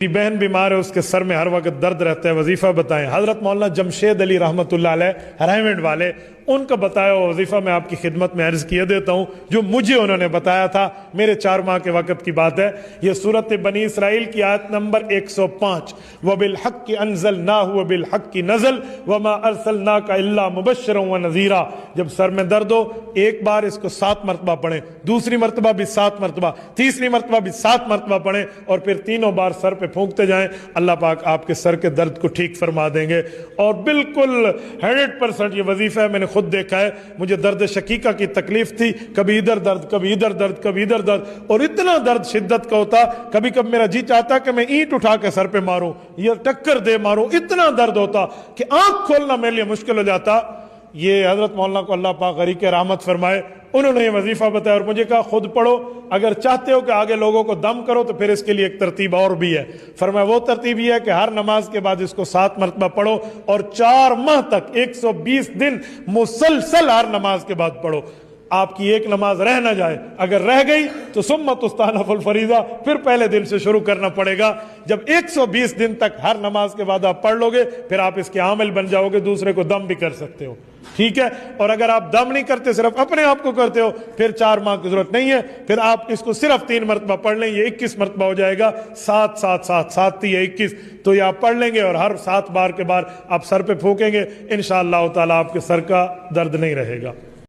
بہن بیمار ہے، اس کے سر میں ہر وقت درد رہتا ہے، وظیفہ بتائیں۔ حضرت مولانا جمشید علی رحمۃ اللہ علیہ رائمنڈ والے، ان کا بتایا ہوا وظیفہ میں آپ کی خدمت میں عرض کیے دیتا ہوں، جو مجھے انہوں نے بتایا تھا، میرے 4 ماہ کے وقت کی بات ہے۔ یہ سورۃ بنی اسرائیل کی آیت نمبر 105، وَبِالْحَقِّ أَنزَلْنَاهُ وَبِالْحَقِّ نَزَلَ وَمَا أَرْسَلْنَاكَ إِلَّا مُبَشِّرًا وَنَذِيرًا۔ جب سر میں درد ہو ایک بار اس کو 7 مرتبہ پڑھیں، دوسری مرتبہ بھی 7 مرتبہ، تیسری مرتبہ بھی 7 مرتبہ پڑھیں، اور پھر تینوں بار سر پہ پھونکتے جائیں، اللہ پاک آپ کے سر کے درد کو ٹھیک فرما دیں گے۔ اور بالکل 100% یہ وظیفہ ہے، میں نے خود دیکھا ہے، مجھے درد شقیقہ کی تکلیف تھی، کبھی ادھر درد، کبھی ادھر درد، کبھی ادھر درد، اور اتنا درد شدت کا ہوتا، کبھی کبھی میرا جی چاہتا کہ میں اینٹ اٹھا کے سر پہ ماروں یا ٹکر دے ماروں، اتنا درد ہوتا کہ آنکھ کھولنا میرے لیے مشکل ہو جاتا۔ یہ حضرت مولانا کو اللہ پاک غریق رحمت فرمائے، انہوں نے یہ وظیفہ بتایا اور مجھے کہا خود پڑھو، اگر چاہتے ہو کہ آگے لوگوں کو دم کرو تو پھر اس کے لیے ایک ترتیب اور بھی ہے۔ فرمایا وہ ترتیب یہ ہے کہ ہر نماز کے بعد اس کو 7 مرتبہ پڑھو، اور 4 ماہ تک 120 دن مسلسل ہر نماز کے بعد پڑھو۔ آپ کی ایک نماز رہ نہ جائے، اگر رہ گئی تو ثم تستأنف الفریضہ، پھر پہلے دن سے شروع کرنا پڑے گا۔ جب 120 دن تک ہر نماز کے بعد آپ پڑھ لو گے، پھر آپ اس کے عامل بن جاؤ گے، دوسرے کو دم بھی کر سکتے ہو، ٹھیک ہے؟ اور اگر آپ دم نہیں کرتے، صرف اپنے آپ کو کرتے ہو، پھر 4 ماہ کی ضرورت نہیں ہے، پھر آپ اس کو صرف 3 مرتبہ پڑھ لیں، یہ 21 مرتبہ ہو جائے گا، 7 7 7 7 3 21، تو یہ آپ پڑھ لیں گے، اور ہر 7 بار کے بعد آپ سر پہ پھونکیں گے، انشاءاللہ تعالی آپ کے سر کا درد نہیں رہے گا۔